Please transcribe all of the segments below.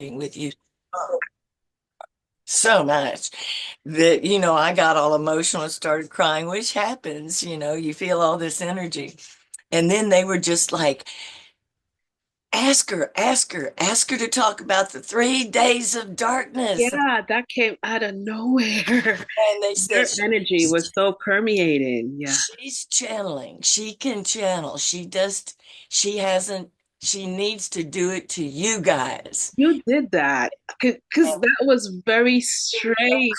with you so much that, I got all emotional and started crying, which happens, you feel all this energy. And then they were just like, ask her to talk about the 3 days of darkness. Yeah, that came out of nowhere. And they said, Their energy was so permeating. Yeah. she's channeling. She can channel. She hasn't, she needs to do it to you guys. You did that because that was very strange.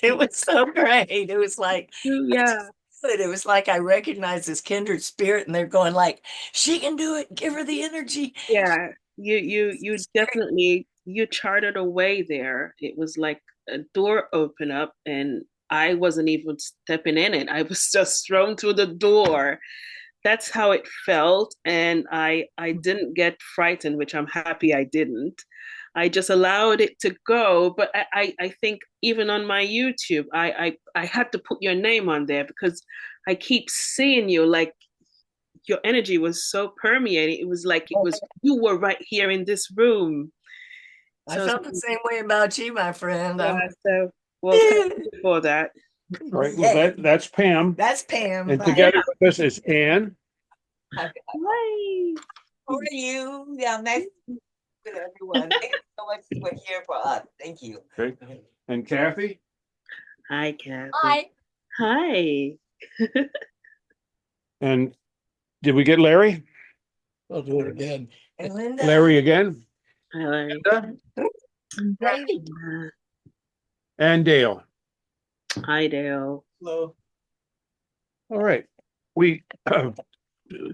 It was so great. It was like, I Yeah. just feel it. It was like I recognized this kindred spirit, and they're going like, she can do it. Give her the energy. Yeah. You definitely you charted a way there. It was like a door open up and I wasn't even stepping in it. I was just thrown through the door. That's how it felt. And I didn't get frightened, which I'm happy I didn't. I just allowed it to go. But I think even on my YouTube, I had to put your name on there because I keep seeing you like your energy was so permeating. It was like it was you were right here in this room. I So felt the same way about you, my friend. yeah, I'm so well, thank you for that. All right, well, that's Pam. That's Pam. And Hi. Yeah. together with us is Ann. How Hi. How are you? Yeah, nice with everyone. Thank you so much for here for us. Thank you. Okay. And Kathy. Hi, Kathy. Hi. Hi. And did we get Larry? We'll do it again. And Linda. Larry again. Hi, Larry. And Dale. Hi, Dale. Hello. All right. We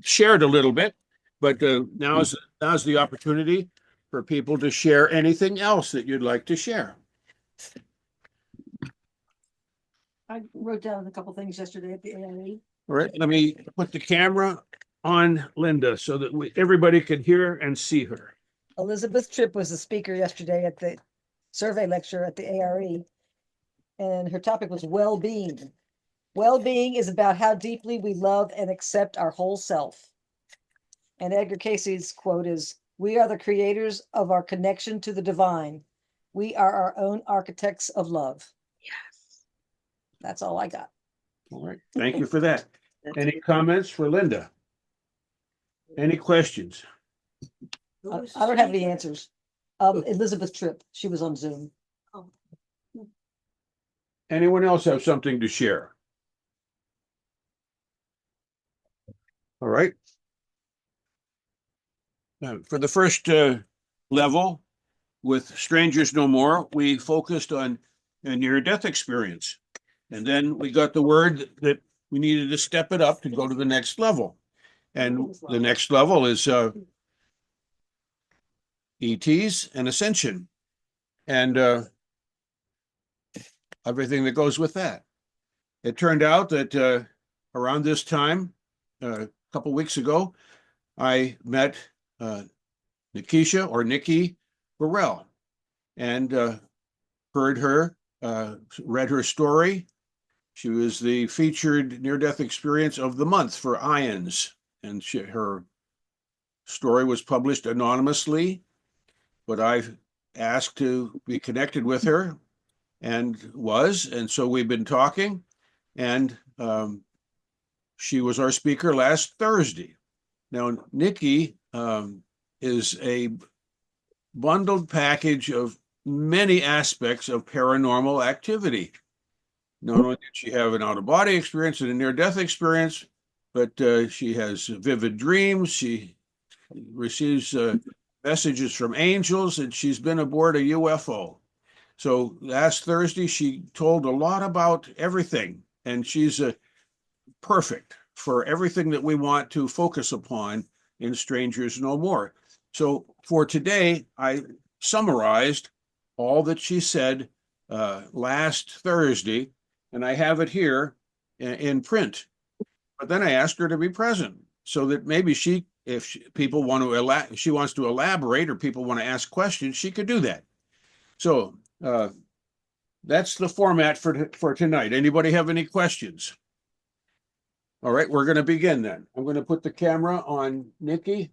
shared a little bit, but now's the opportunity for people to share anything else that you'd like to share. I wrote down a couple things yesterday at the AIE. All right, let me put the camera on Linda so that everybody can hear and see her. Elizabeth Tripp was the speaker yesterday at the survey lecture at the ARE, and her topic was well-being. Well-being is about how deeply we love and accept our whole self. And Edgar Casey's quote is, "We are the creators of our connection to the divine. We are our own architects of love." Yes. That's all I got. All right, thank you for that. Any comments for Linda? Any questions? I don't have any answers. Elizabeth Tripp, she was on Zoom. Anyone else have something to share? All right. Now, for the first level with Strangers No More, we focused on a near-death experience. And then we got the word that we needed to step it up to go to the next level. And the next level is ETs and Ascension and everything that goes with that. It turned out that around this time, a couple weeks ago, I met Nekesha or Nikki Burrell and heard her, read her story. She was the featured near-death experience of the month for Ions, and her story was published anonymously, but I asked to be connected with her and so we've been talking, and she was our speaker last Thursday. Now, Nikki is a bundled package of many aspects of paranormal activity. Not only did she have an out-of-body experience and a near-death experience, but she has vivid dreams. She receives messages from angels, and she's been aboard a UFO. So last Thursday, she told a lot about everything, and she's perfect for everything that we want to focus upon in Strangers No More. So for today, I summarized all that she said last Thursday, and I have it here in print. But then I asked her to be present so that maybe people want to, she wants to elaborate or people want to ask questions, she could do that. So that's the format for tonight. Anybody have any questions? All right, we're going to begin then. I'm going to put the camera on Nikki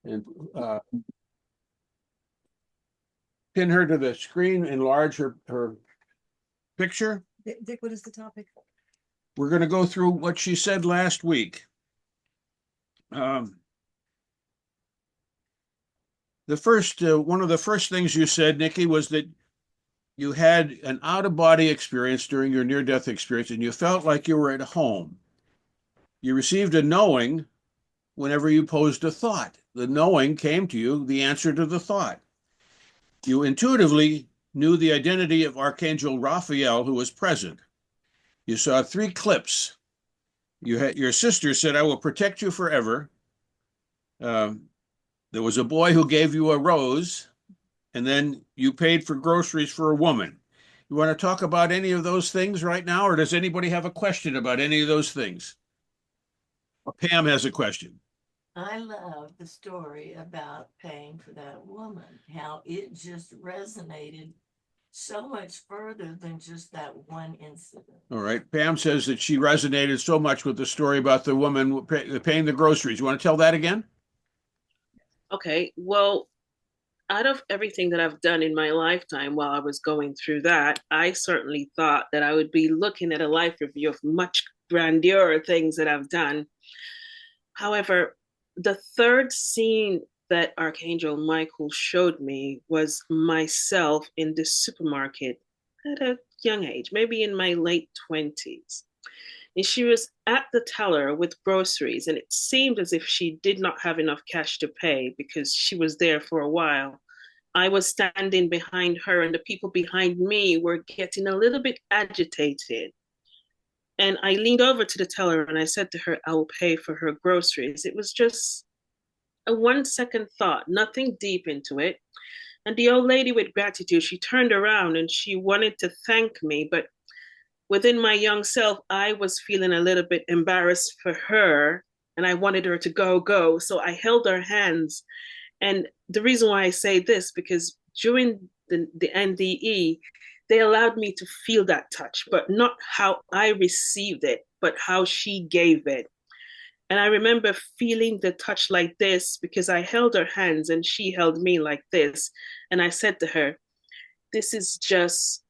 and pin her to the screen, enlarge her picture. Dick, what is the topic? We're going to go through what she said last week. One of the first things you said, Nikki, was that you had an out-of-body experience during your near-death experience, and you felt like you were at home. You received a knowing whenever you posed a thought. The knowing came to you, the answer to the thought. You intuitively knew the identity of Archangel Raphael, who was present. You saw 3 clips. Your sister said, "I will protect you forever." There was a boy who gave you a rose, and then you paid for groceries for a woman. You want to talk about any of those things right now, or does anybody have a question about any of those things? Pam has a question. I love the story about paying for that woman, how it just resonated so much further than just that one incident. All right. Pam says that she resonated so much with the story about the woman paying the groceries. You want to tell that again? Okay, well, out of everything that I've done in my lifetime while I was going through that, I certainly thought that I would be looking at a life review of much grandeur things that I've done. However, the third scene that Archangel Michael showed me was myself in the supermarket at a young age, maybe in my late 20s. And she was at the teller with groceries, and it seemed as if she did not have enough cash to pay because she was there for a while. I was standing behind her, and the people behind me were getting a little bit agitated. And I leaned over to the teller and I said to her, "I will pay for her groceries." It was just a 1 second thought, nothing deep into it. And the old lady, with gratitude, she turned around and she wanted to thank me, but within my young self, I was feeling a little bit embarrassed for her and I wanted her to go. So I held her hands. And the reason why I say this, because during the NDE, they allowed me to feel that touch, but not how I received it, but how she gave it. And I remember feeling the touch like this because I held her hands and she held me like this. And I said to her, "This is just,"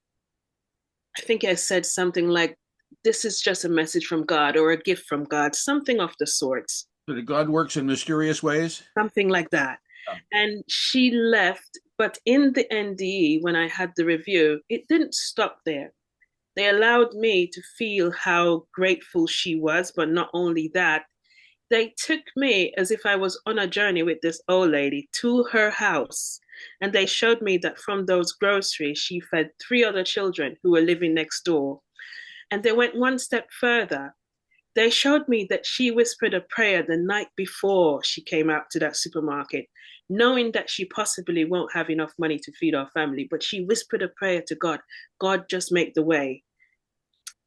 I think I said something like, "This is just a message from God or a gift from God," something of the sorts. So that God works in mysterious ways? Something like that. Oh. And she left. But in the NDE, when I had the review, it didn't stop there. They allowed me to feel how grateful she was. But not only that, they took me as if I was on a journey with this old lady to her house. And they showed me that from those groceries, she fed 3 other children who were living next door. And they went 1 step further. They showed me that she whispered a prayer the night before she came out to that supermarket, knowing that she possibly won't have enough money to feed our family. But she whispered a prayer to God, "God, just make the way."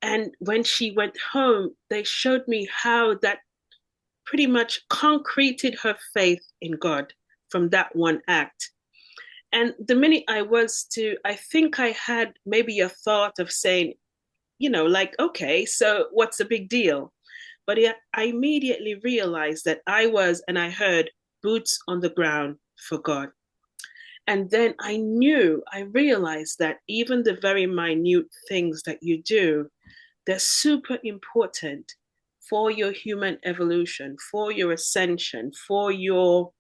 And when she went home, they showed me how that pretty much concreted her faith in God from that one act. And the minute I think I had maybe a thought of saying, like, okay, so what's the big deal? But I immediately realized that I heard boots on the ground for God. And then I realized that even the very minute things that you do, they're super important for your human evolution, for your ascension, for your,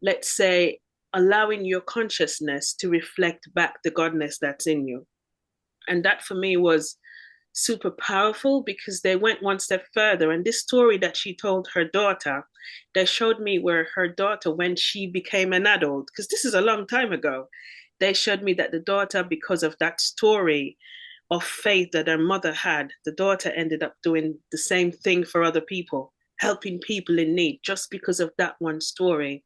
let's say, allowing your consciousness to reflect back the godness that's in you. And that for me was super powerful because they went 1 step further. And this story that she told her daughter, they showed me where her daughter, when she became an adult, because this is a long time ago, they showed me that the daughter, because of that story of faith that her mother had, the daughter ended up doing the same thing for other people, helping people in need, just because of that one story.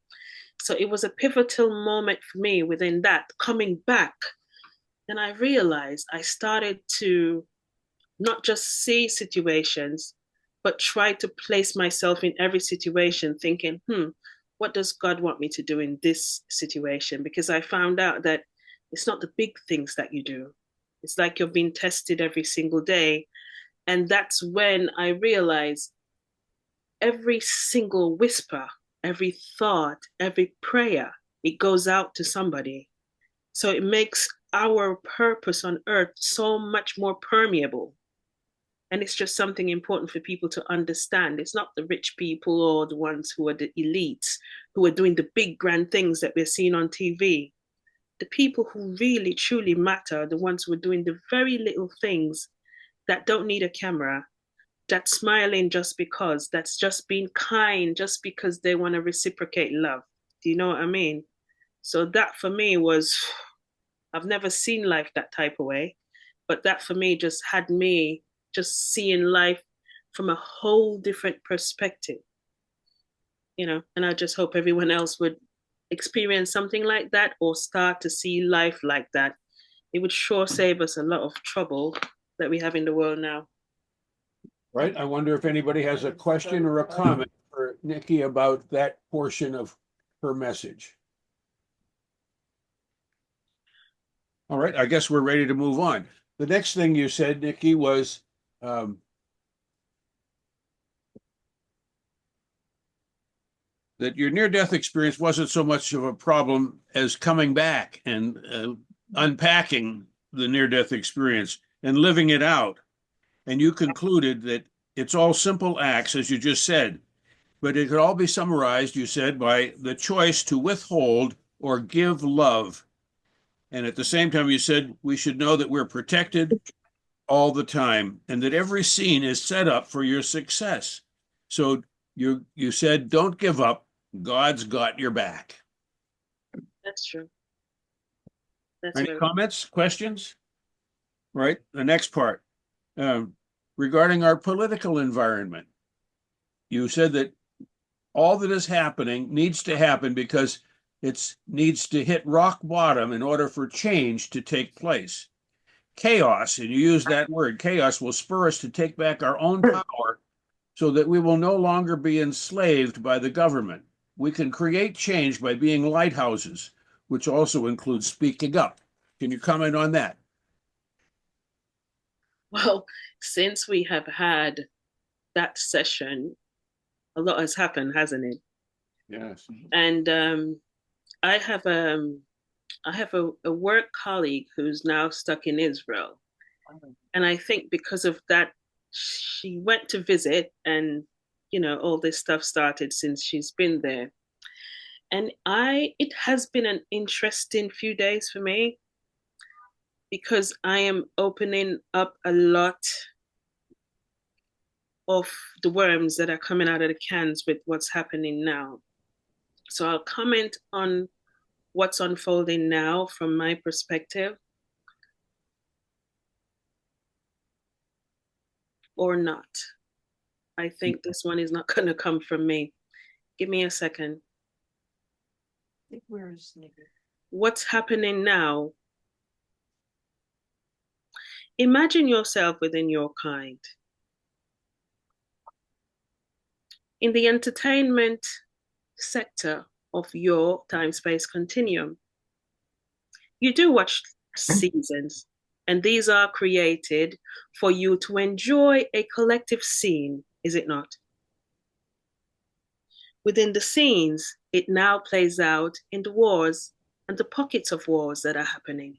So it was a pivotal moment for me within that, coming back. And I realized I started to not just see situations, but try to place myself in every situation thinking, what does God want me to do in this situation? Because I found out that it's not the big things that you do. It's like you're being tested every single day. And that's when I realized every single whisper, every thought, every prayer, it goes out to somebody. So it makes our purpose on earth so much more permeable. And it's just something important for people to understand. It's not the rich people or the ones who are the elites who are doing the big grand things that we're seeing on TV. The people who really truly matter are the ones who are doing the very little things that don't need a camera, that's smiling just because, that's just being kind just because they want to reciprocate love. Do you know what I mean? So that for me was, I've never seen life that type of way, but that for me just had me just seeing life from a whole different perspective, you know, and I just hope everyone else would experience something like that or start to see life like that. It would sure save us a lot of trouble that we have in the world now. Right. I wonder if anybody has a question or a comment for Nikki about that portion of her message. All right, I guess we're ready to move on. The next thing you said, Nikki, was that your near-death experience wasn't so much of a problem as coming back and unpacking the near-death experience and living it out. And you concluded that it's all simple acts, as you just said, but it could all be summarized, you said, by the choice to withhold or give love. And at the same time, you said we should know that we're protected all the time and that every scene is set up for your success. So you said, don't give up. God's got your back. That's true. That's Any very comments, questions? Right. The next part, regarding our political environment, you said that all that is happening needs to happen because it needs to hit rock bottom in order for change to take place. Chaos, and you use that word, chaos will spur us to take back our own power so that we will no longer be enslaved by the government. We can create change by being lighthouses, which also includes speaking up. Can you comment on that? well. Since we have had that session, a lot has happened, hasn't it? Yes. And I have a work colleague who's now stuck in Israel, and I think because of that, she went to visit, and you know all this stuff started since she's been there. And it has been an interesting few days for me because I am opening up a lot of the worms that are coming out of the cans with what's happening now. So I'll comment on what's unfolding now from my perspective, or not. I think this one is not going to come from me. Give me a second. I think where's Nikki? What's happening now? Imagine yourself within your kind. In the entertainment sector of your time-space continuum, you do watch seasons, and these are created for you to enjoy a collective scene, is it not? Within the scenes, it now plays out in the wars and the pockets of wars that are happening.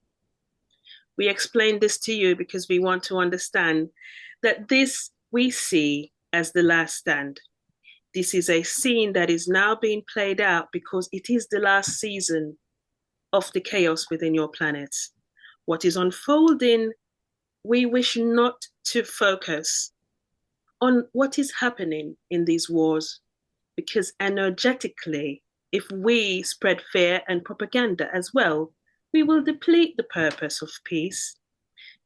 We explain this to you because we want to understand that this we see as the last stand. This is a scene that is now being played out because it is the last season of the chaos within your planets. What is unfolding, we wish not to focus on what is happening in these wars, because energetically, if we spread fear and propaganda as well, we will deplete the purpose of peace,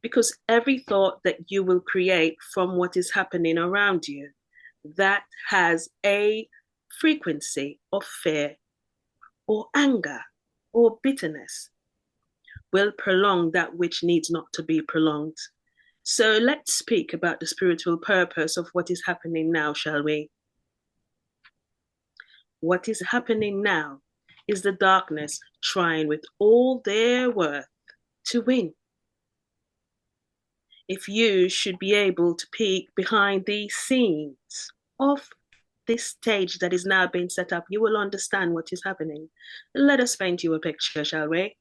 because every thought that you will create from what is happening around you, that has a frequency of fear or anger or bitterness, will prolong that which needs not to be prolonged. So let's speak about the spiritual purpose of what is happening now, shall we? What is happening now is the darkness trying with all their worth to win. If you should be able to peek behind these scenes of this stage that is now being set up, you will understand what is happening. Let us paint you a picture, shall we?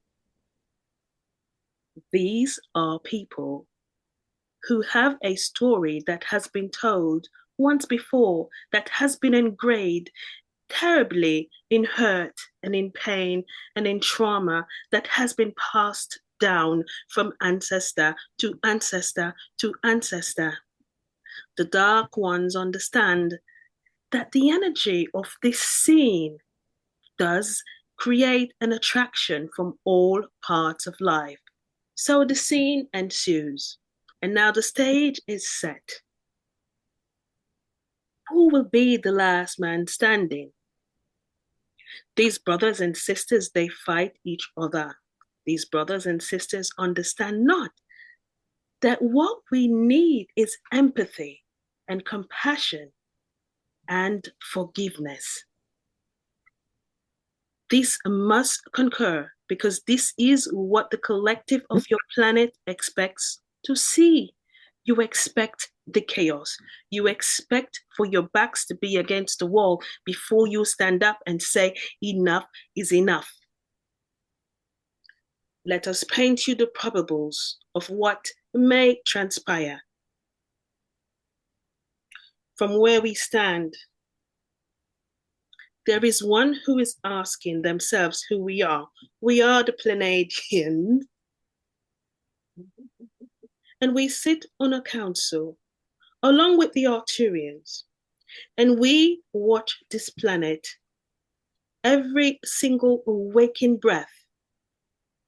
These are people who have a story that has been told once before, that has been engraved terribly in hurt and in pain and in trauma, that has been passed down from ancestor to ancestor to ancestor. The dark ones understand that the energy of this scene does create an attraction from all parts of life. So the scene ensues, and now the stage is set. Who will be the last man standing? These brothers and sisters, they fight each other. These brothers and sisters understand not that what we need is empathy and compassion and forgiveness. This must concur, because this is what the collective of your planet expects to see. You expect the chaos. You expect for your backs to be against the wall before you stand up and say, enough is enough. Let us paint you the probables of what may transpire. From where we stand, there is one who is asking themselves who we are. We are the Pleiadians, and we sit on a council along with the Arcturians, and we watch this planet every single waking breath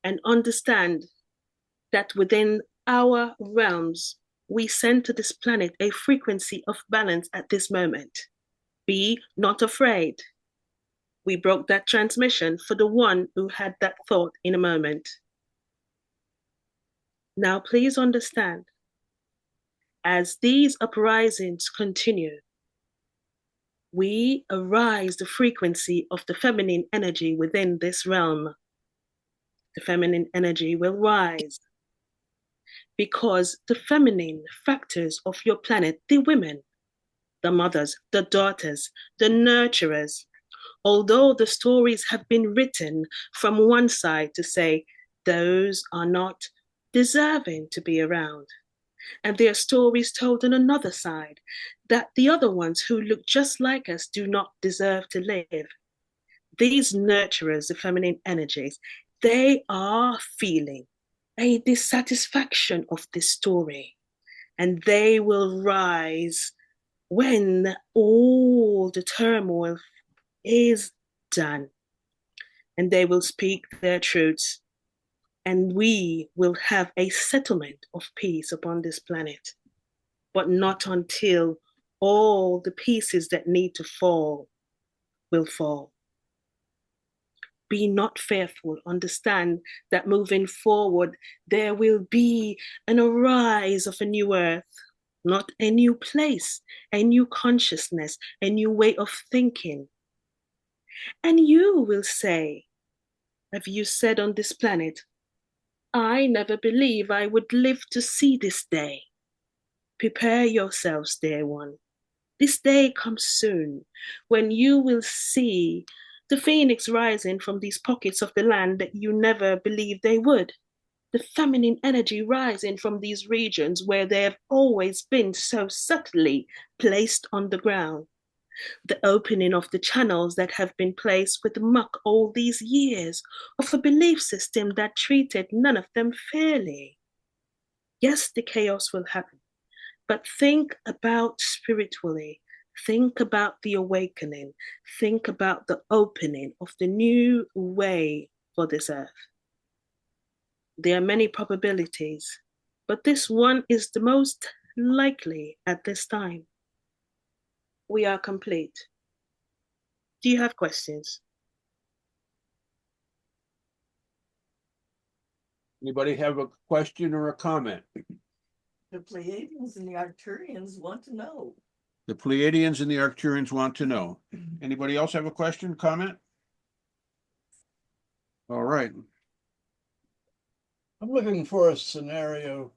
and understand that within our realms, we send to this planet a frequency of balance at this moment. Be not afraid. We broke that transmission for the one who had that thought in a moment. Now, please understand, as these uprisings continue, we arise the frequency of the feminine energy within this realm. The feminine energy will rise because the feminine factors of your planet, the women, the mothers, the daughters, the nurturers, although the stories have been written from one side to say those are not deserving to be around, and there are stories told on another side that the other ones who look just like us do not deserve to live. These nurturers, the feminine energies, they are feeling a dissatisfaction of this story, and they will rise when all the turmoil is done, and they will speak their truths, and we will have a settlement of peace upon this planet, but not until all the pieces that need to fall will fall. Be not fearful. Understand that moving forward, there will be an arise of a new earth, not a new place, a new consciousness, a new way of thinking. And you will say, have you said on this planet, I never believed I would live to see this day. Prepare yourselves, dear one. This day comes soon when you will see the phoenix rising from these pockets of the land that you never believed they would. The feminine energy rising from these regions where they have always been so subtly placed on the ground. The opening of the channels that have been placed with muck all these years of a belief system that treated none of them fairly. Yes, the chaos will happen, but think about spiritually. Think about the awakening. Think about the opening of the new way for this earth. There are many probabilities, but this one is the most likely at this time. We are complete. Do you have questions? Anybody have a question or a comment? The Pleiadians and the Arcturians want to know. The Pleiadians and the Arcturians want to know. Anybody else have a question, comment? All right. I'm looking for a scenario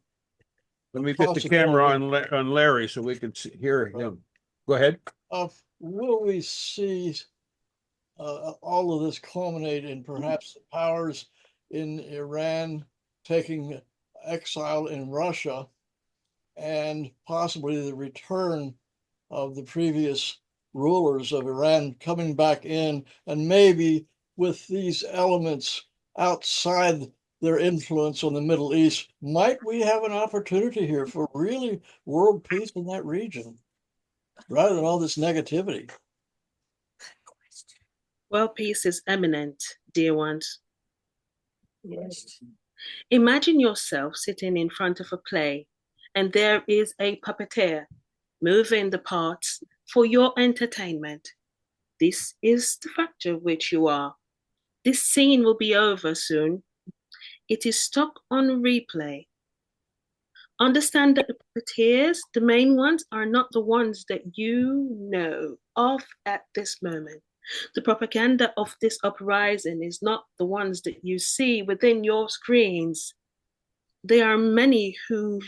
Let me get the camera on Larry so we can hear him. Go ahead. of will we see all of this culminate in perhaps the powers in Iran taking exile in Russia and possibly the return of the previous rulers of Iran coming back in, and maybe with these elements outside their influence on the Middle East, might we have an opportunity here for really world peace in that region rather than all this negativity? Well, peace is imminent, dear ones. Yes. Imagine yourself sitting in front of a play, and there is a puppeteer moving the parts for your entertainment. This is the factor which you are. This scene will be over soon. It is stuck on replay. Understand that the puppeteers, the main ones, are not the ones that you know of at this moment. The propaganda of this uprising is not the ones that you see within your screens. There are many who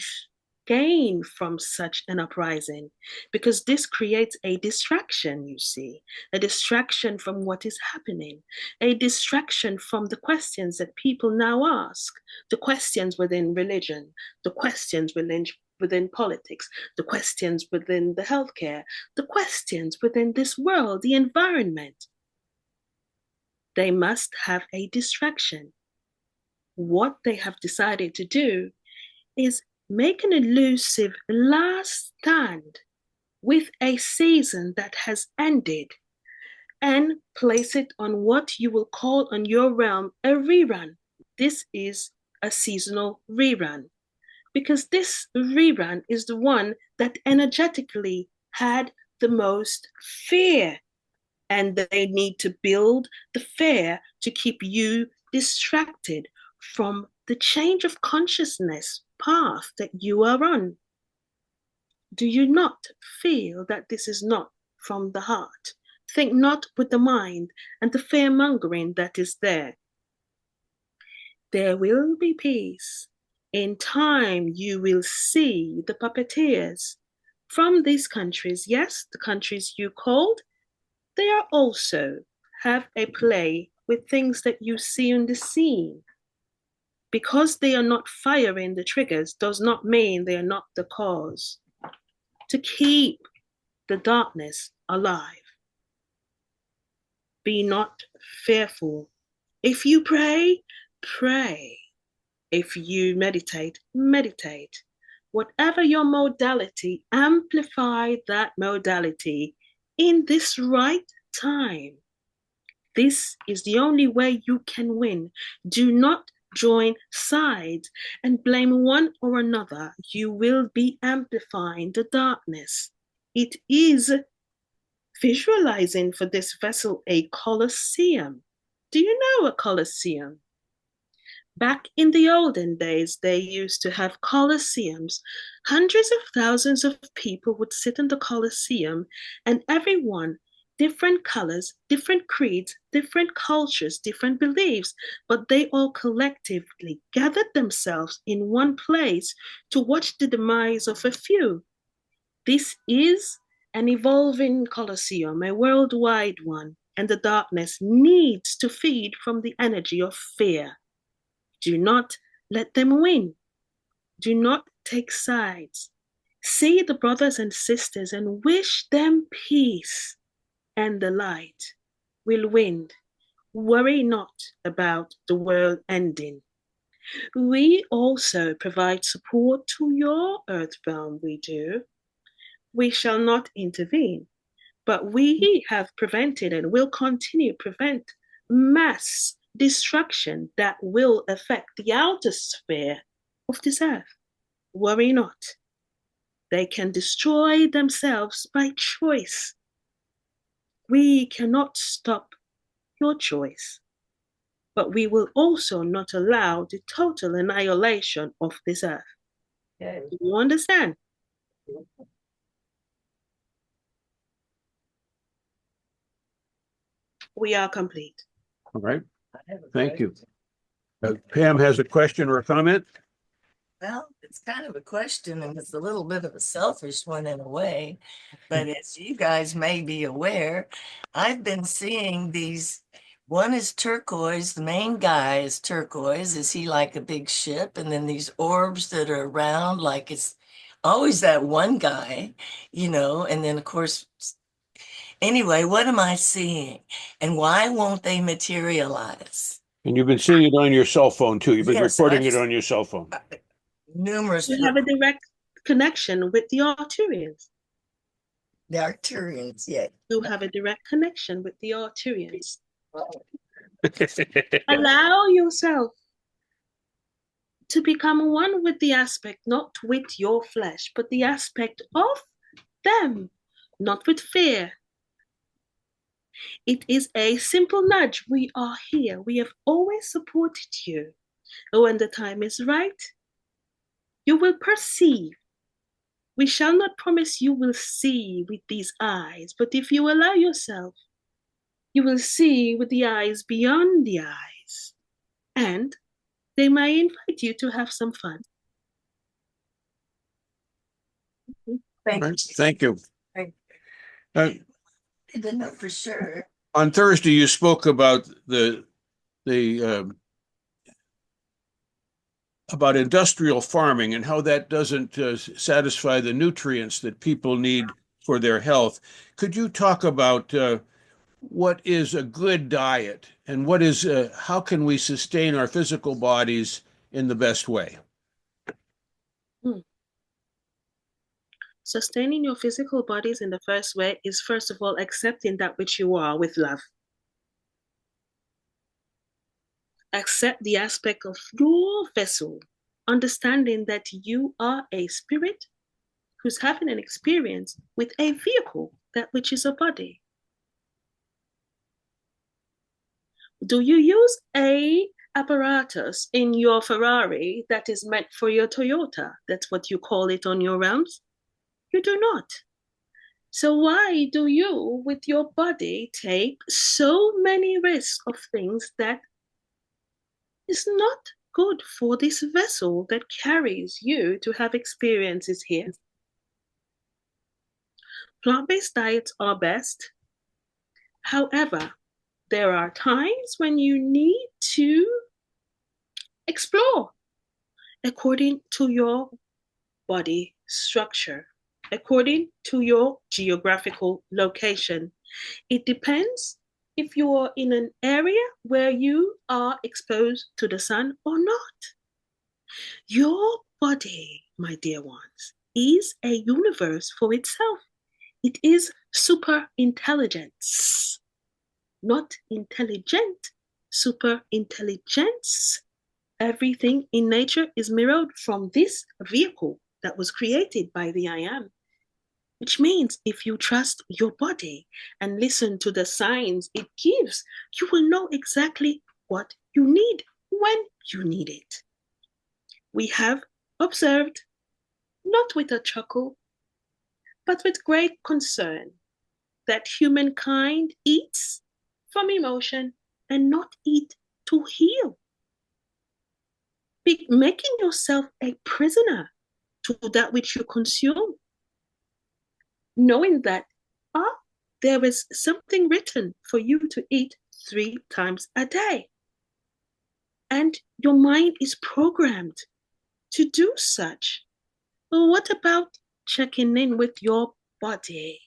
gain from such an uprising because this creates a distraction, you see, a distraction from what is happening, a distraction from the questions that people now ask, the questions within religion, the questions within politics, the questions within the healthcare, the questions within this world, the environment. They must have a distraction. What they have decided to do is make an elusive last stand with a season that has ended and place it on what you will call on your realm a rerun. This is a seasonal rerun because this rerun is the one that energetically had the most fear, and they need to build the fear to keep you distracted from the change of consciousness path that you are on. Do you not feel that this is not from the heart? Think not with the mind and the fear mongering that is there. There will be peace. In time, you will see the puppeteers from these countries. Yes, the countries you called, they are also have a play with things that you see on the scene. Because they are not firing the triggers does not mean they are not the cause. To keep the darkness alive. Be not fearful. If you pray, pray. If you meditate, meditate. Whatever your modality, amplify that modality in this right time. This is the only way you can win. Do not join sides and blame one or another. You will be amplifying the darkness. It is visualizing for this vessel a colosseum. Do you know a colosseum? Back in the olden days, they used to have colosseums. Hundreds of thousands of people would sit in the colosseum, and everyone, different colors, different creeds, different cultures, different beliefs, but they all collectively gathered themselves in one place to watch the demise of a few. This is an evolving colosseum, a worldwide one, and the darkness needs to feed from the energy of fear. Do not let them win. Do not take sides. See the brothers and sisters and wish them peace, and the light will win. Worry not about the world ending. We also provide support to your earth realm, we do. We shall not intervene, but we have prevented and will continue to prevent mass destruction that will affect the outer sphere of this earth. Worry not. They can destroy themselves by choice. We cannot stop your choice, but we will also not allow the total annihilation of this earth. Okay. Do you understand? We are complete. All right. I have a Thank you. question. Pam has a question or a comment. Well, it's kind of a question and it's a little bit of a selfish one in a way, but as you guys may be aware, I've been seeing these One is turquoise. The main guy is turquoise. Is he like a big ship? And then these orbs that are around, like it's always that one guy, and then of course, anyway, what am I seeing? And why won't they materialize? And you've been seeing it on your cell phone too. You've been Yes, recording it on your cell phone. Numerous, You have a direct connection with the Arcturians. the Arcturians, yeah. You have a direct connection with the Arcturians. Allow yourself to become one with the aspect, not with your flesh, but the aspect of them, not with fear. It is a simple nudge. We are here. We have always supported you. When the time is right, you will perceive. We shall not promise you will see with these eyes, but if you allow yourself, you will see with the eyes beyond the eyes, and they may invite you to have some fun. Thank Right. Thank you. Thank Uh, I didn't know for sure. on Thursday, you spoke about about industrial farming and how that doesn't satisfy the nutrients that people need for their health. Could you talk about what is a good diet and what is how can we sustain our physical bodies in the best way? Sustaining your physical bodies in the first way is, first of all, accepting that which you are with love. Accept the aspect of your vessel, understanding that you are a spirit who's having an experience with a vehicle, that which is a body. Do you use a apparatus in your Ferrari that is meant for your Toyota? That's what you call it on your realms? You do not. So why do you, with your body, take so many risks of things that is not good for this vessel that carries you to have experiences here? Plant-based diets are best. However, there are times when you need to explore according to your body structure, according to your geographical location. It depends if you are in an area where you are exposed to the sun or not. Your body, my dear ones, is a universe for itself. It is super intelligence, not intelligent, super intelligence. Everything in nature is mirrored from this vehicle that was created by the I Am. Which means if you trust your body and listen to the signs it gives, you will know exactly what you need when you need it. We have observed, not with a chuckle, but with great concern, that humankind eats from emotion and not eat to heal. Making yourself a prisoner to that which you consume, knowing that there is something written for you to eat 3 times a day. And your mind is programmed to do such. Well, what about checking in with your body?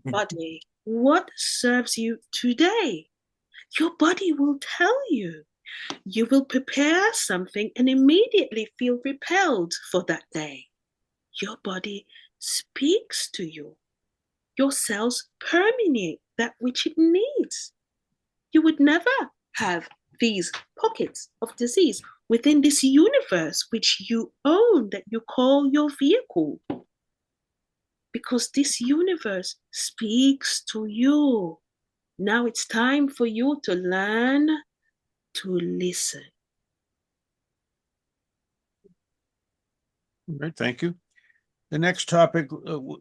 Body, what serves you today? Your body will tell you. You will prepare something and immediately feel repelled for that day. Your body speaks to you. Your cells permeate that which it needs. You would never have these pockets of disease within this universe which you own, that you call your vehicle. Because this universe speaks to you. Now it's time for you to learn to listen. All right, thank you. The next topic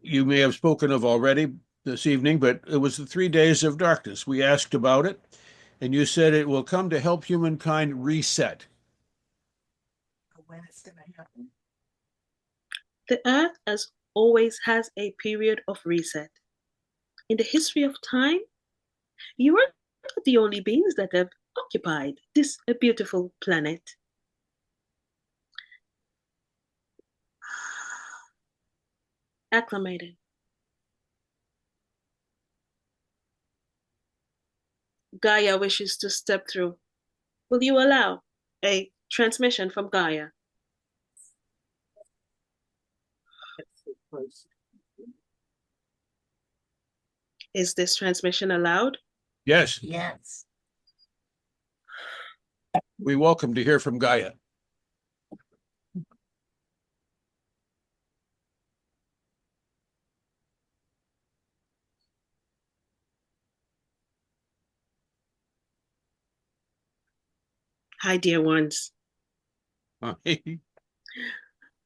you may have spoken of already this evening, but it was the 3 days of darkness. We asked about it, and you said it will come to help humankind reset. When it's going to happen? The earth, as always, has a period of reset. In the history of time, you are not the only beings that have occupied this beautiful planet. Acclimated. Gaia wishes to step through. Will you allow a transmission from Gaia? Is this transmission allowed? Yes, Yes. we welcome to hear from Gaia. Hi, dear ones.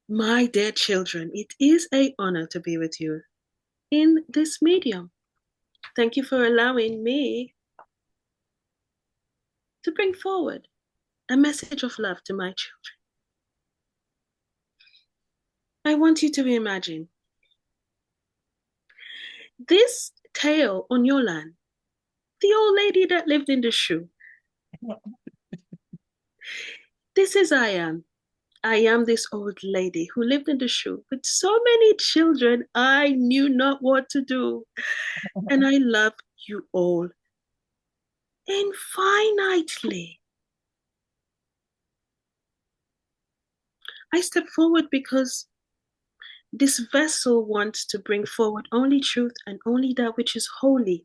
My dear children, it is an honor to be with you in this medium. Thank you for allowing me to bring forward a message of love to my children. I want you to imagine this tale on your land, the old lady that lived in the shoe. This is I am. I am this old lady who lived in the shoe with so many children. I knew not what to do. And I love you all infinitely. I step forward because this vessel wants to bring forward only truth and only that which is holy.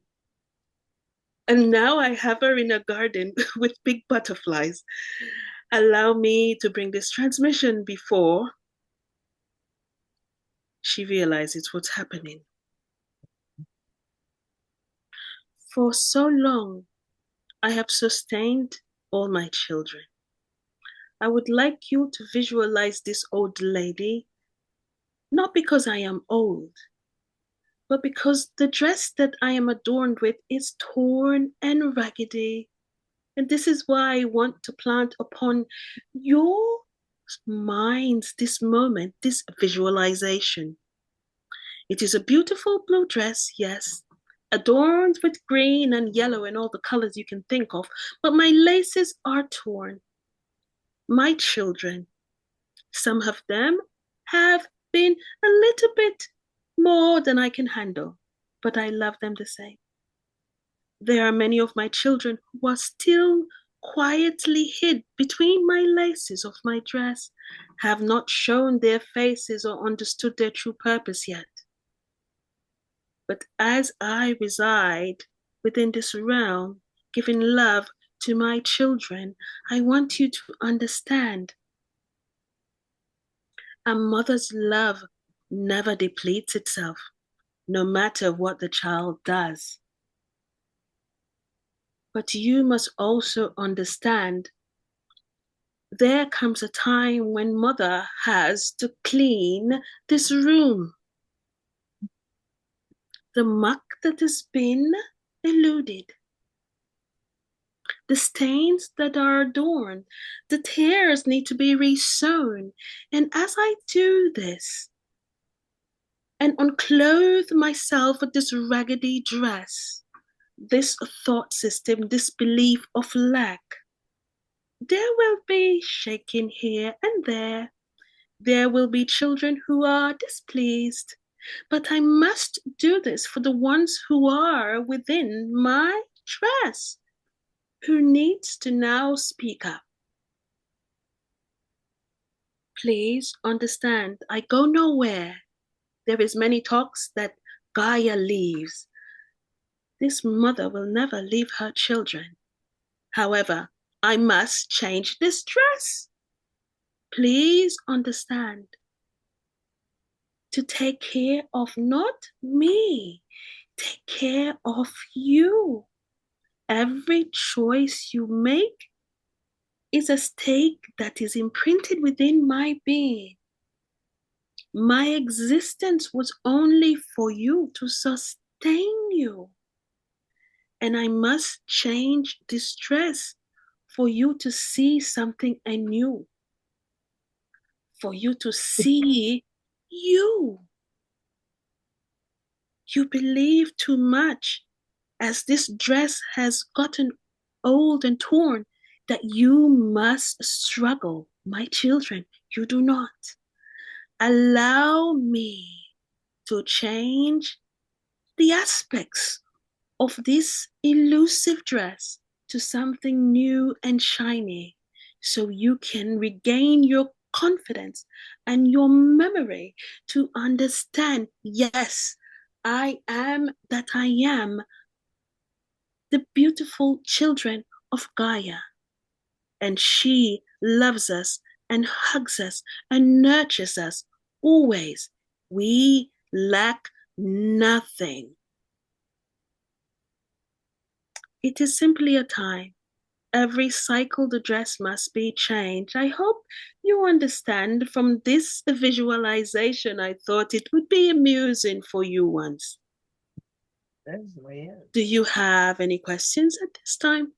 And now I have her in a garden with big butterflies. Allow me to bring this transmission before she realizes what's happening. For so long, I have sustained all my children. I would like you to visualize this old lady, not because I am old, but because the dress that I am adorned with is torn and raggedy. And this is why I want to plant upon your minds this moment, this visualization. It is a beautiful blue dress, yes, adorned with green and yellow and all the colors you can think of, but my laces are torn. My children, some of them have been a little bit more than I can handle, but I love them the same. There are many of my children who are still quietly hid between my laces of my dress, have not shown their faces or understood their true purpose yet. But as I reside within this realm, giving love to my children, I want you to understand a mother's love never depletes itself, no matter what the child does. But you must also understand there comes a time when mother has to clean this room. The muck that has been eluded, the stains that are adorned, the tears need to be resewn. And as I do this and unclothe myself with this raggedy dress, this thought system, this belief of lack, there will be shaking here and there. There will be children who are displeased, but I must do this for the ones who are within my dress, who needs to now speak up. Please understand, I go nowhere. There is many talks that Gaia leaves. This mother will never leave her children. However, I must change this dress. Please understand. To take care of not me, take care of you. Every choice you make is a stake that is imprinted within my being. My existence was only for you, to sustain you. And I must change this dress for you to see something anew, for you to see you. You believe too much as this dress has gotten old and torn, that you must struggle. My children, you do not. Allow me to change the aspects of this elusive dress to something new and shiny, so you can regain your confidence and your memory to understand, yes, I am that I am, the beautiful children of Gaia. And she loves us and hugs us and nurtures us always. We lack nothing. It is simply a time. Every cycle the dress must be changed. I hope you understand from this visualization. I thought it would be amusing for you once. Do you have any questions at this time?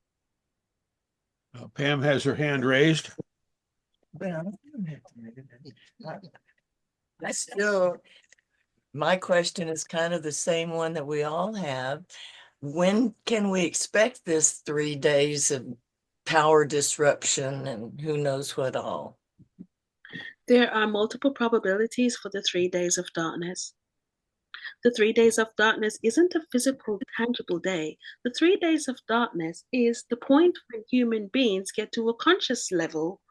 Pam has her hand raised. Well, I still, my question is kind of the same one that we all have. When can we expect this 3 days of power disruption and who knows what all? There are multiple probabilities for the 3 days of darkness. The 3 days of darkness isn't a physical, tangible day. The 3 days of darkness is the point when human beings get to a conscious level,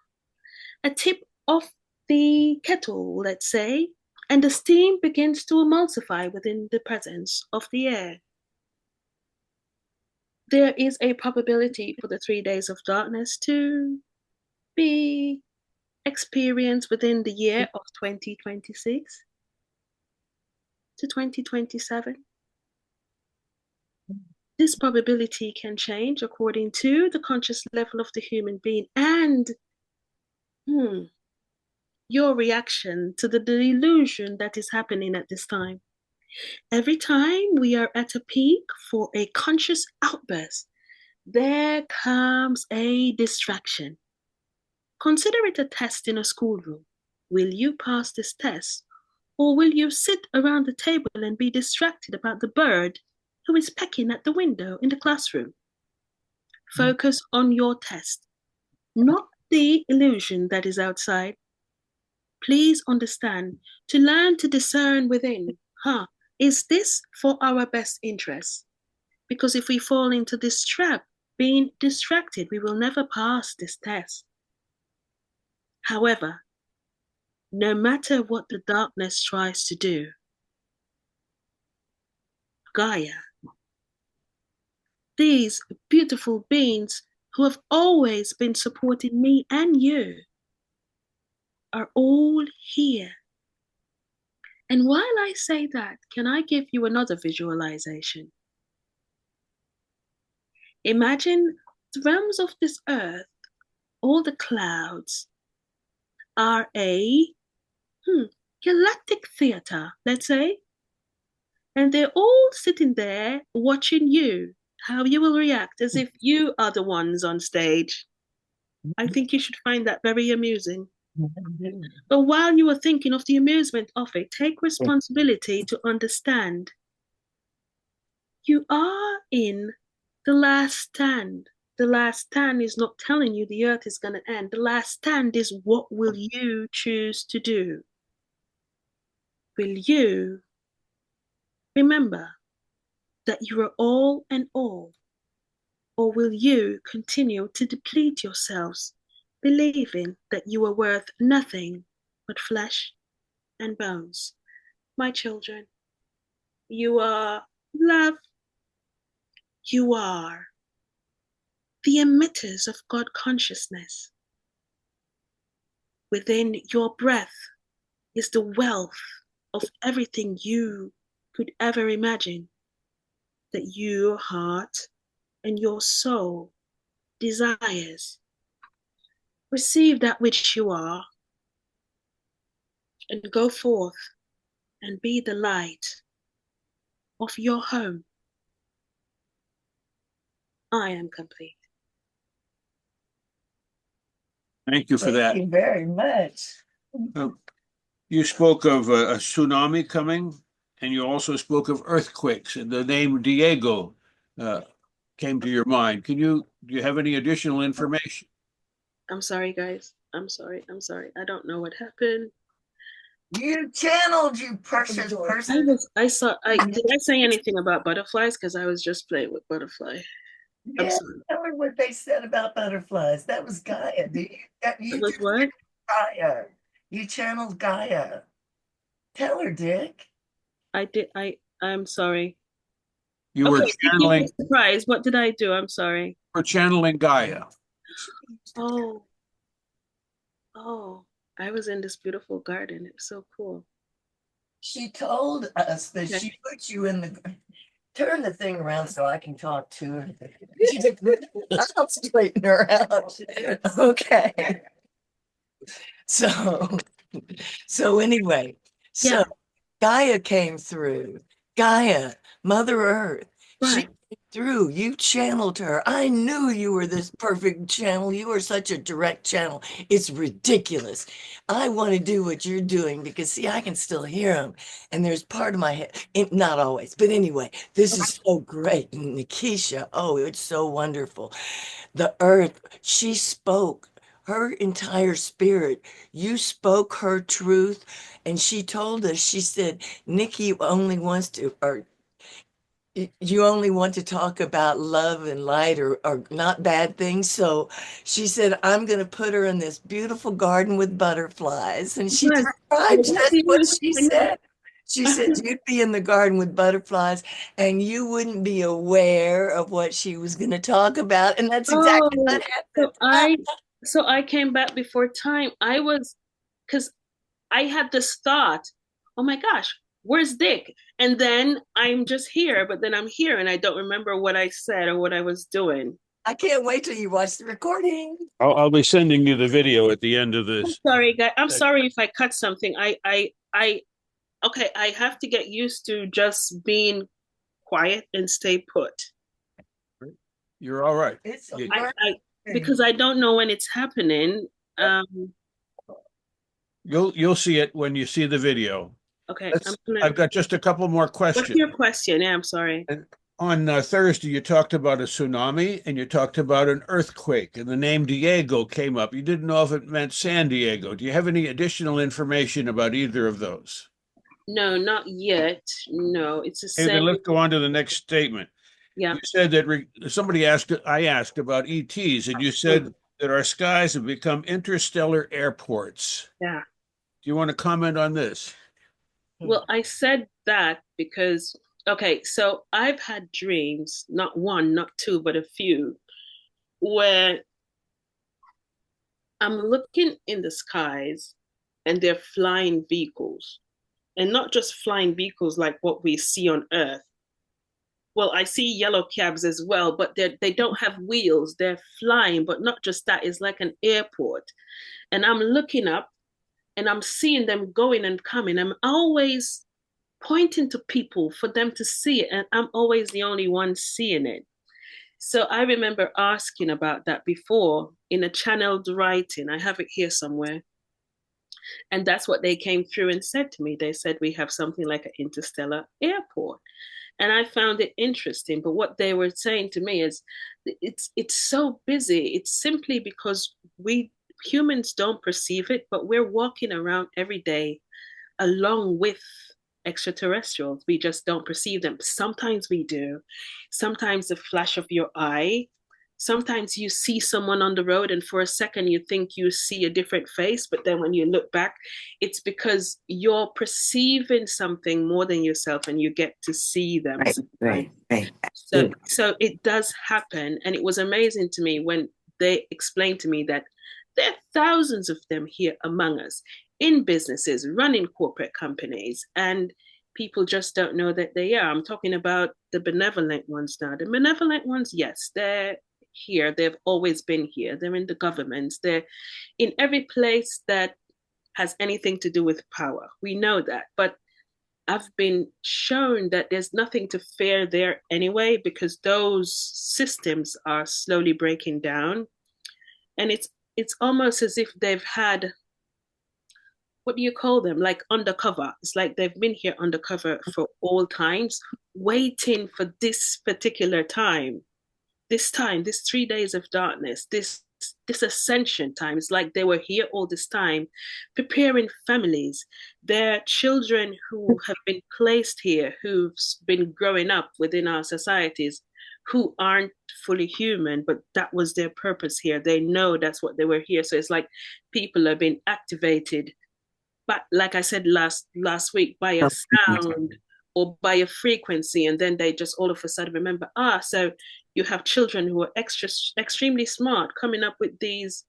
a tip of the kettle, let's say, and the steam begins to emulsify within the presence of the air. There is a probability for the 3 days of darkness to be experienced within the year of 2026 to 2027. This probability can change according to the conscious level of the human being and your reaction to the delusion that is happening at this time. Every time we are at a peak for a conscious outburst, there comes a distraction. Consider it a test in a schoolroom. Will you pass this test? Or will you sit around the table and be distracted about the bird who is pecking at the window in the classroom? Focus on your test, not the illusion that is outside. Please understand, to learn to discern within, is this for our best interest? Because if we fall into this trap, being distracted, we will never pass this test. However, no matter what the darkness tries to do, Gaia, these beautiful beings who have always been supporting me and you, are all here. And while I say that, can I give you another visualization? Imagine the realms of this earth, all the clouds are a galactic theater, let's say. And they're all sitting there watching you, how you will react as if you are the ones on stage. I think you should find that very amusing. But while you are thinking of the amusement of it, take responsibility to understand you are in the last stand. The last stand is not telling you the earth is going to end. The last stand is, what will you choose to do? Will you remember that you are all and all? Or will you continue to deplete yourselves, believing that you are worth nothing but flesh and bones? My children, you are love. You are the emitters of God consciousness. Within your breath is the wealth of everything you could ever imagine that your heart and your soul desires. Receive that which you are and go forth and be the light of your home. I am complete. Thank you for that. Thank you very much. You spoke of a tsunami coming, and you also spoke of earthquakes and the name Diego. came to your mind. Do you have any additional information? I'm sorry, guys. I'm sorry. I don't know what happened. You channeled, you precious person. Did I say anything about butterflies? Because I was just playing with butterfly. I'm Yeah, sorry. tell her what they said about butterflies. That was Gaia. It was what? Gaia. You channeled Gaia. Tell her, Dick. I'm sorry. You were Okay, give me channeling a surprise. What did I do? I'm sorry. Gaia. Oh, I was in this beautiful garden. It was so cool. She told us that Okay. she put you in the. Turn the thing around so I can talk to her. I'll straighten her out. Okay. So, anyway, Yeah. Gaia came through. Gaia, Mother Earth. She Right. came through. You channeled her. I knew you were this perfect channel. You were such a direct channel. It's ridiculous. I want to do what you're doing because, see, I can still hear them. And there's part of my head, not always, but anyway, this is so great. And Nekesha, oh, it's so wonderful. The earth, she spoke her entire spirit. You spoke her truth. And she told us, she said, Nikki only wants to, or you only want to talk about love and light or not bad things. So she said, I'm going to put her in this beautiful garden with butterflies. And she Yes. described, that's what she said. She said you'd be in the garden with butterflies and you wouldn't be aware of what she was going to talk about. And that's exactly what so happened. I came back before time. Because I had this thought, oh my gosh, where's Dick? And then I'm just here, but then I'm here and I don't remember what I said or what I was doing. I can't wait till you watch the recording. I'll be sending you the video at the end of this. Sorry, guys. I'm sorry if I cut something. Okay, I have to get used to just being quiet and stay put. You're all right. Because I don't know when it's happening. You'll see it when you see the video. Okay, I've got just a couple more questions. What's your question? Yeah, I'm sorry. On Thursday, you talked about a tsunami and you talked about an earthquake, and the name Diego came up. You didn't know if it meant San Diego. Do you have any additional information about either of those? No, not yet. No, it's the Okay, then same. let's go on to the next statement. Yeah. You said that I asked about ETs, and you said that our skies have become interstellar airports. Yeah. Do you want to comment on this? Well, I said that because, okay, so I've had dreams, not one, not two, but a few, where I'm looking in the skies and they're flying vehicles. And not just flying vehicles like what we see on Earth. Well, I see yellow cabs as well, but they don't have wheels. They're flying, but not just that. It's like an airport. And I'm looking up and I'm seeing them going and coming. I'm always pointing to people for them to see it. And I'm always the only one seeing it. So I remember asking about that before in a channeled writing. I have it here somewhere. And that's what they came through and said to me. They said, we have something like an interstellar airport. And I found it interesting. But what they were saying to me is it's so busy. It's simply because we humans don't perceive it, but we're walking around every day along with extraterrestrials. We just don't perceive them. Sometimes we do. Sometimes the flash of your eye. Sometimes you see someone on the road and for a second you think you see a different face, but then when you look back, it's because you're perceiving something more than yourself and you get to see them. Right. So it does happen. And it was amazing to me when they explained to me that there are thousands of them here among us in businesses, running corporate companies, and people just don't know that they are. I'm talking about the benevolent ones now. The benevolent ones, yes, they're here. They've always been here. They're in the governments. They're in every place that has anything to do with power. We know that. But I've been shown that there's nothing to fear there anyway, because those systems are slowly breaking down. And it's almost as if they've had what do you call them? Like undercover. It's like they've been here undercover for all times, waiting for this particular time, this 3 days of darkness, this ascension time. It's like they were here all this time, preparing families, their children who have been placed here, who've been growing up within our societies, who aren't fully human, but that was their purpose here. They know that's what they were here. So it's like people are being activated, but like I said last week, by a sound or by a frequency, and then they just all of a sudden remember, so you have children who are extremely smart coming up with these,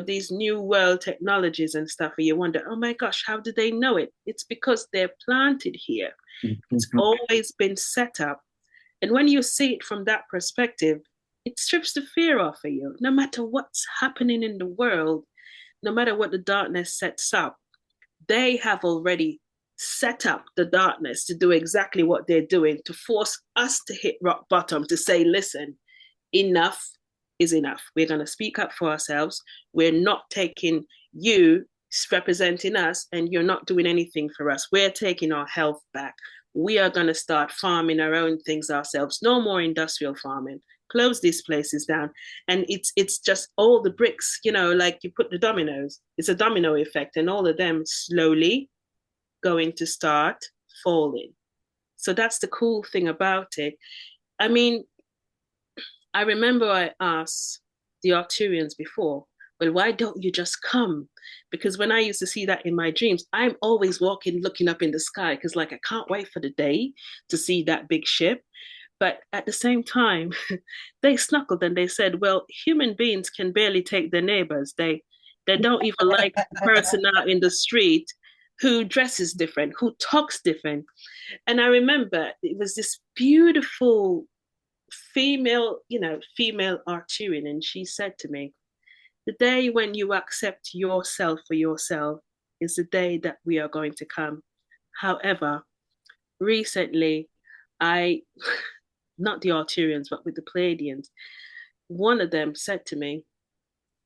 these new world technologies and stuff, and you wonder, oh my gosh, how do they know it? It's because they're planted here. It's always been set up. And when you see it from that perspective, it strips the fear off of you. No matter what's happening in the world, no matter what the darkness sets up, they have already set up the darkness to do exactly what they're doing, to force us to hit rock bottom, to say, listen, enough is enough. We're going to speak up for ourselves. We're not taking you representing us, and you're not doing anything for us. We're taking our health back. We are going to start farming our own things ourselves. No more industrial farming. Close these places down. And it's just all the bricks, like you put the dominoes. It's a domino effect, and all of them slowly going to start falling. So that's the cool thing about it. I mean, I remember I asked the Arcturians before, well, why don't you just come? Because when I used to see that in my dreams, I'm always walking, looking up in the sky, because like I can't wait for the day to see that big ship. But at the same time, they snuckled and they said, well, human beings can barely take their neighbors. They don't even like the person out in the street who dresses different, who talks different. And I remember it was this beautiful female Arcturian, and she said to me, the day when you accept yourself for yourself is the day that we are going to come. However, recently, not the Arcturians, but with the Pleiadians, one of them said to me,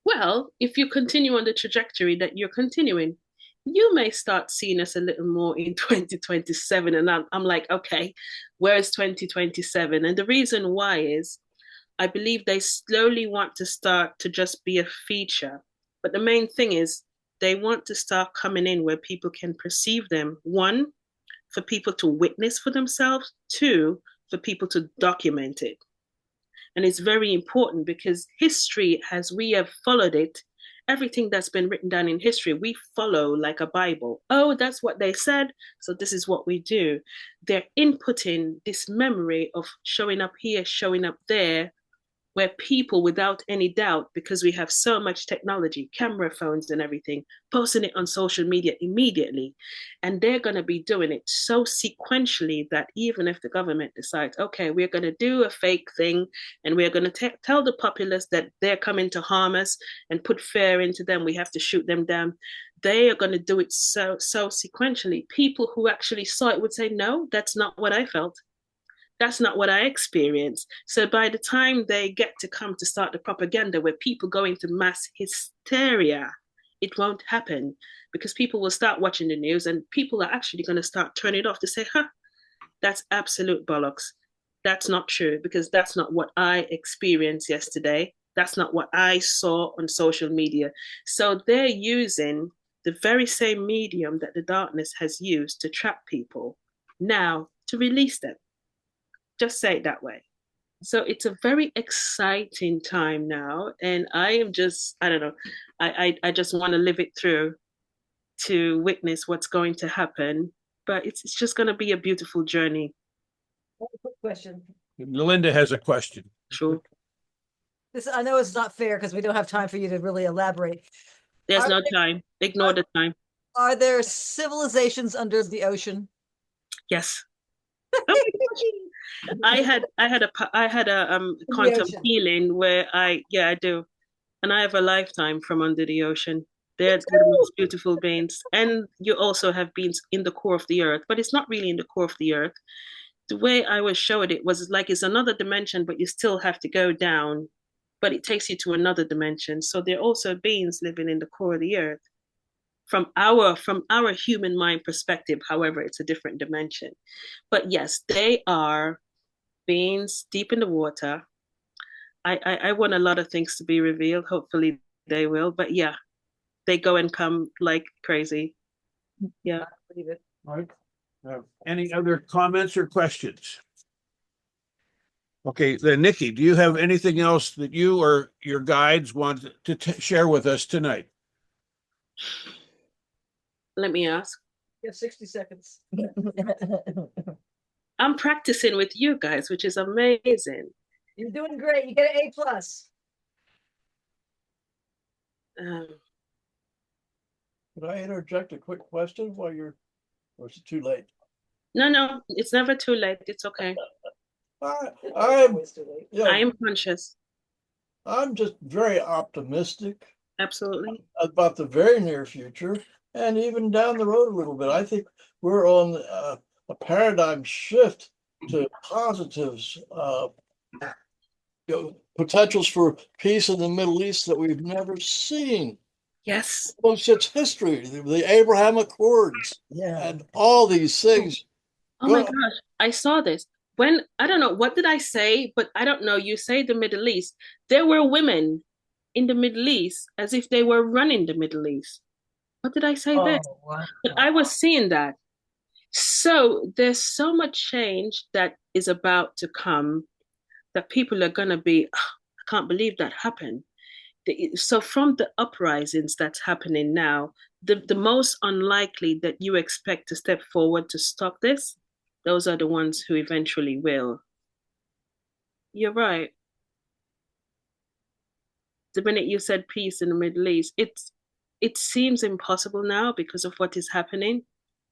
well, if you continue on the trajectory that you're continuing, you may start seeing us a little more in 2027. And I'm like, okay, where's 2027? And the reason why is I believe they slowly want to start to just be a feature. But the main thing is they want to start coming in where people can perceive them. One, for people to witness for themselves. Two, for people to document it. And it's very important because history, as we have followed it, everything that's been written down in history, we follow like a Bible. Oh, that's what they said, so this is what we do. They're inputting this memory of showing up here, showing up there, where people, without any doubt, because we have so much technology, camera phones and everything, posting it on social media immediately. And they're going to be doing it so sequentially that even if the government decides, okay, we're going to do a fake thing and we're going to tell the populace that they're coming to harm us and put fear into them, we have to shoot them down, they are going to do it so sequentially. People who actually saw it would say, no, that's not what I felt. That's not what I experienced. So by the time they get to come to start the propaganda where people go into mass hysteria, it won't happen because people will start watching the news and people are actually going to start turning it off to say, that's absolute bollocks. That's not true because that's not what I experienced yesterday. That's not what I saw on social media. So they're using the very same medium that the darkness has used to trap people now to release them. Just say it that way. So it's a very exciting time now. And I am just, I don't know, I just want to live it through to witness what's going to happen. But it's just going to be a beautiful journey. Quick question. Melinda has a question. Sure. This, I know it's not fair because we don't have time for you to really elaborate. There's no time. Ignore the time. Are there civilizations under the ocean? Yes. I had a quantum healing where I do, and I have a lifetime from under the ocean. They're the most beautiful beings, and you also have beings in the core of the earth, but it's not really in the core of the earth. The way I was showed it was like it's another dimension, but you still have to go down, but it takes you to another dimension. So there are also beings living in the core of the earth. from our human mind perspective. However, it's a different dimension. But yes, they are beings deep in the water. I want a lot of things to be revealed. Hopefully they will. But yeah, they go and come like crazy. Yeah. Believe it. All right. Any other comments or questions? Okay, then Nikki, do you have anything else that you or your guides want to share with us tonight? Let me ask. You have 60 seconds. I'm practicing with you guys, which is amazing. You're doing great. You get an A+. Could I interject a quick question while you're, or is it too late? No, it's never too late. It's okay. I'm I am conscious. I'm just very optimistic Absolutely. about the very near future and even down the road a little bit. I think we're on a paradigm shift to positives, potentials for peace in the Middle East that we've never seen. Yes. Most its history, the Abraham Accords, Yeah. and all these things. Oh my gosh, I saw this. When, I don't know, what did I say? But I don't know. You say the Middle East. There were women in the Middle East as if they were running the Middle East. What did I say there? Wow. But I was seeing that. So there's so much change that is about to come that people are going to be, "Oh, I can't believe that happened." So from the uprisings that's happening now, the most unlikely that you expect to step forward to stop this, those are the ones who eventually will. You're right. The minute you said peace in the Middle East, it seems impossible now because of what is happening.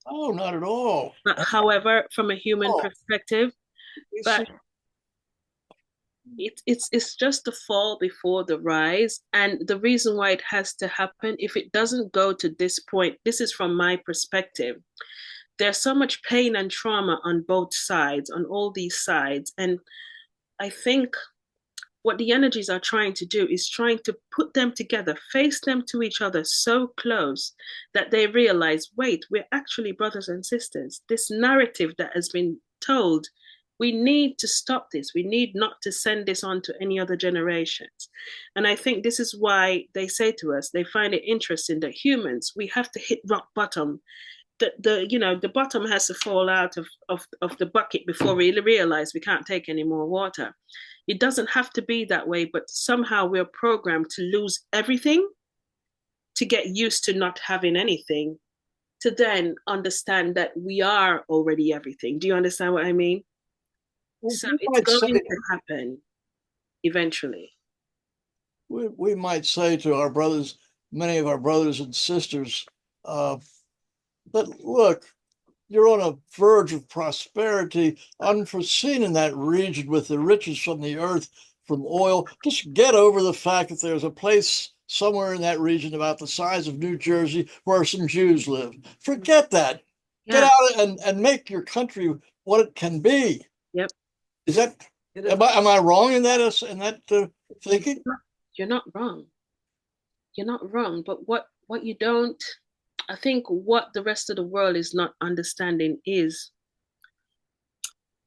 Oh, not at all. But however, from a human perspective, but it's just the fall before the rise. And the reason why it has to happen, if it doesn't go to this point, this is from my perspective. There's so much pain and trauma on both sides, on all these sides. And I think what the energies are trying to do is trying to put them together, face them to each other so close that they realize, wait, we're actually brothers and sisters. This narrative that has been told, we need to stop this. We need not to send this on to any other generations. And I think this is why they say to us, they find it interesting that humans, we have to hit rock bottom. The bottom has to fall out of the bucket before we realize we can't take any more water. It doesn't have to be that way, but somehow we're programmed to lose everything, to get used to not having anything, to then understand that we are already everything. Do you understand what I mean? So it's going to happen eventually. We might say to our brothers, many of our brothers and sisters, that look, you're on a verge of prosperity unforeseen in that region with the riches from the earth, from oil. Just get over the fact that there's a place somewhere in that region about the size of New Jersey where some Jews live. Forget that. Yeah. Get out and make your country what it can be. Yep. Is that, am I wrong in that thinking? You're not wrong. You're not wrong. But what you don't, I think what the rest of the world is not understanding is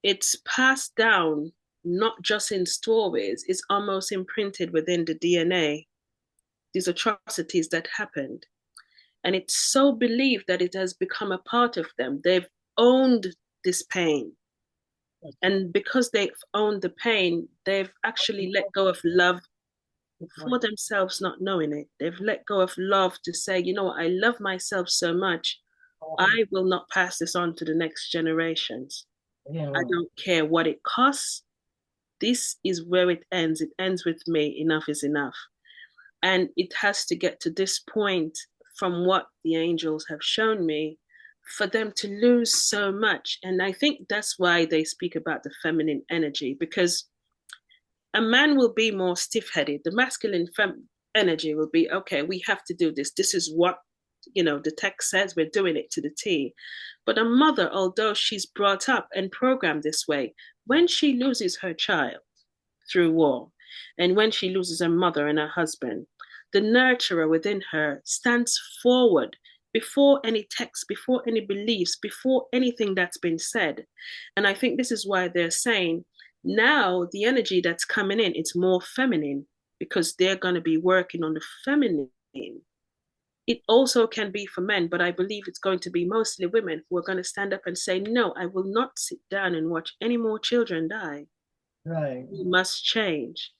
it's passed down, not just in stories, it's almost imprinted within the DNA, these atrocities that happened. And it's so believed that it has become a part of them. They've owned this pain. And because they've owned the pain, they've actually let go of love for themselves, not knowing it. They've let go of love to say, you know what, I love myself so much, I will not pass this on to the next generations. Yeah. I don't care what it costs. This is where it ends. It ends with me. Enough is enough. And it has to get to this point, from what the angels have shown me, for them to lose so much. And I think that's why they speak about the feminine energy, because a man will be more stiff-headed. The masculine energy will be, okay, we have to do this. This is what, the text says, we're doing it to the T. But a mother, although she's brought up and programmed this way, when she loses her child through war, and when she loses her mother and her husband, the nurturer within her stands forward before any text, before any beliefs, before anything that's been said. And I think this is why they're saying now the energy that's coming in, it's more feminine because they're going to be working on the feminine. It also can be for men, but I believe it's going to be mostly women who are going to stand up and say, no, I will not sit down and watch any more children die. Right. We must change.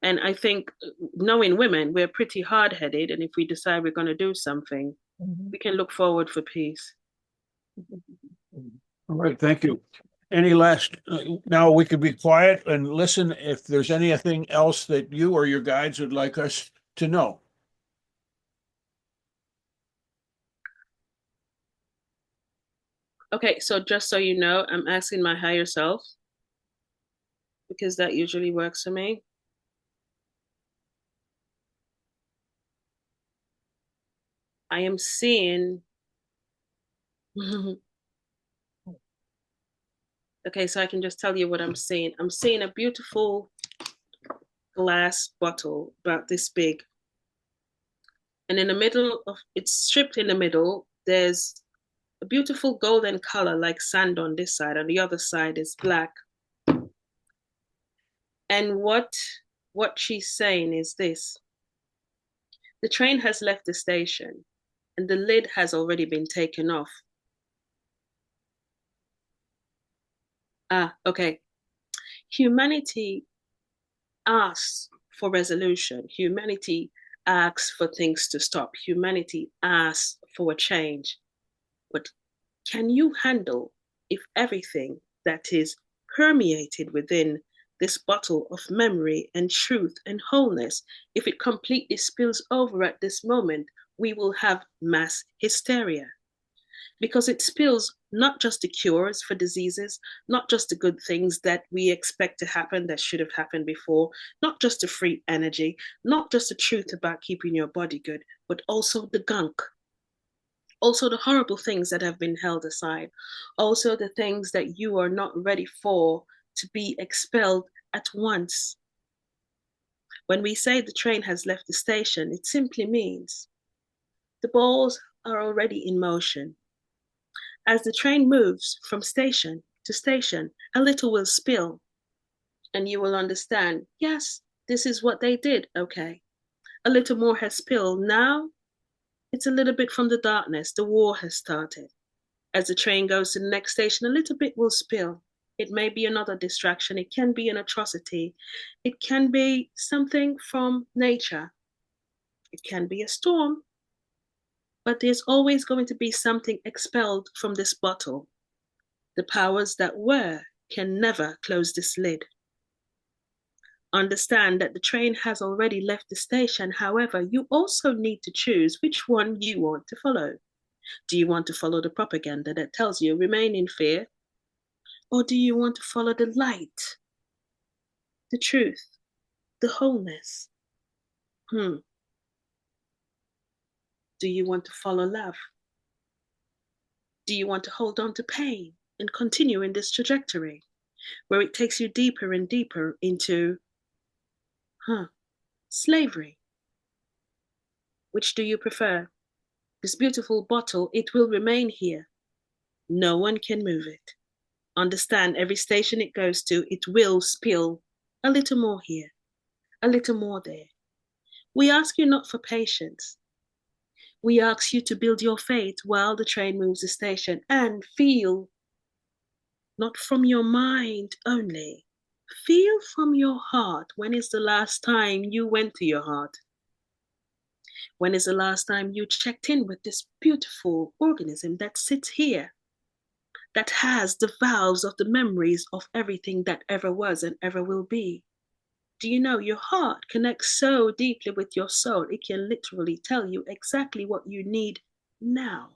And I think knowing women, we're pretty hard-headed. And if we decide we're going to do something, we can look forward for peace. All right, thank you. Any last, now we could be quiet and listen if there's anything else that you or your guides would like us to know. Okay, so just so you know, I'm asking my higher self because that usually works for me. I am seeing. Okay, so I can just tell you what I'm seeing. I'm seeing a beautiful glass bottle about this big. And in the middle of it's stripped in the middle, there's a beautiful golden color like sand on this side, and the other side is black. And what she's saying is this. The train has left the station and the lid has already been taken off. Okay. Humanity asks for resolution. Humanity asks for things to stop. Humanity asks for a change. But can you handle if everything that is permeated within this bottle of memory and truth and wholeness, if it completely spills over at this moment, we will have mass hysteria? Because it spills not just the cures for diseases, not just the good things that we expect to happen that should have happened before, not just the free energy, not just the truth about keeping your body good, but also the gunk, also the horrible things that have been held aside, also the things that you are not ready for to be expelled at once. When we say the train has left the station, it simply means the balls are already in motion. As the train moves from station to station, a little will spill, and you will understand, yes, this is what they did, okay. A little more has spilled. Now, it's a little bit from the darkness. The war has started. As the train goes to the next station, a little bit will spill. It may be another distraction. It can be an atrocity. It can be something from nature. It can be a storm. But there's always going to be something expelled from this bottle. The powers that were can never close this lid. Understand that the train has already left the station. However, you also need to choose which one you want to follow. Do you want to follow the propaganda that tells you remain in fear? Or do you want to follow the light, the truth, the wholeness? Do you want to follow love? Do you want to hold on to pain and continue in this trajectory where it takes you deeper and deeper into slavery? Which do you prefer? This beautiful bottle, it will remain here. No one can move it. Understand, every station it goes to, it will spill a little more here, a little more there. We ask you not for patience. We ask you to build your faith while the train moves the station and feel, not from your mind only, feel from your heart. When is the last time you went to your heart? When is the last time you checked in with this beautiful organism that sits here, that has the valves of the memories of everything that ever was and ever will be? Do you know your heart connects so deeply with your soul, it can literally tell you exactly what you need now?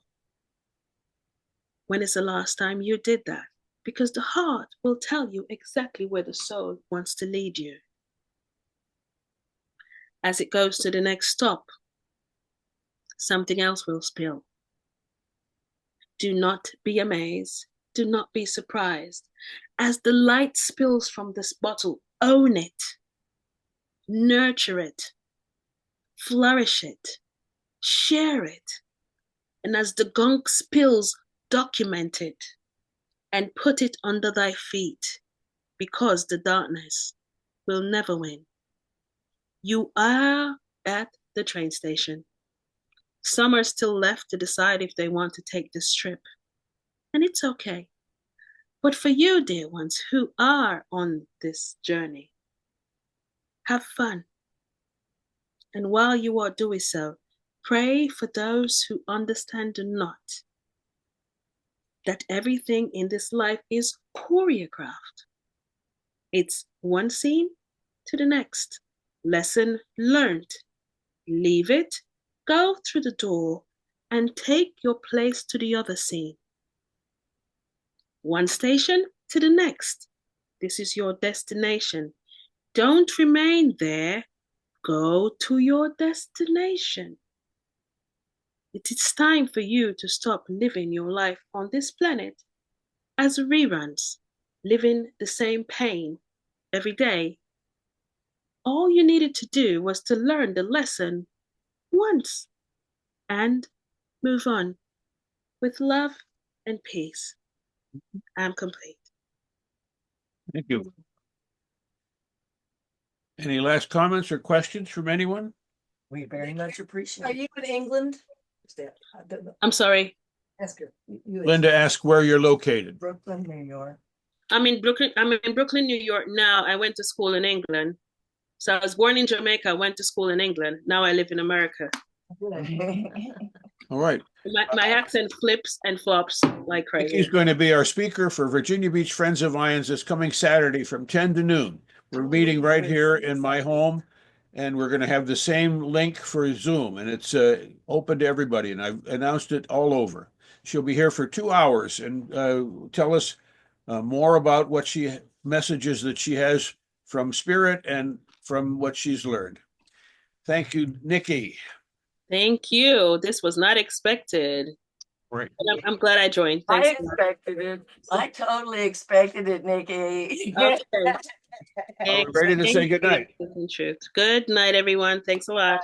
When is the last time you did that? Because the heart will tell you exactly where the soul wants to lead you. As it goes to the next stop, something else will spill. Do not be amazed. Do not be surprised. As the light spills from this bottle, own it. Nurture it. Flourish it. Share it. And as the gunk spills, document it and put it under thy feet, because the darkness will never win. You are at the train station. Some are still left to decide if they want to take this trip, and it's okay. But for you, dear ones, who are on this journey, have fun. And while you are doing so, pray for those who understand not that everything in this life is choreographed. It's one scene to the next. Lesson learned. Leave it, go through the door, and take your place to the other scene. One station to the next. This is your destination. Don't remain there. Go to your destination. It is time for you to stop living your life on this planet as reruns, living the same pain every day. All you needed to do was to learn the lesson once and move on with love and peace. I'm complete. Thank you. Any last comments or questions from anyone? We very much appreciate Are it. you in England? I'm sorry. Ask her. Linda asked where you're located. Brooklyn, New York. I'm in Brooklyn, New York now. I went to school in England. So I was born in Jamaica, went to school in England. Now I live in America. All right. My accent flips and flops like crazy. Nikki's going to be our speaker for Virginia Beach Friends of Lions this coming Saturday from 10 to noon. We're meeting right here in my home, and we're going to have the same link for Zoom, and it's open to everybody, and I've announced it all over. She'll be here for 2 hours and tell us more about what messages that she has from Spirit and from what she's learned. Thank you, Nikki. Thank you. This was not expected. Right. But I'm glad I joined. I Thanks. expected it. I totally expected it, Nikki. Okay. Are we ready to say goodnight? Truth. Good night, everyone. Thanks a lot.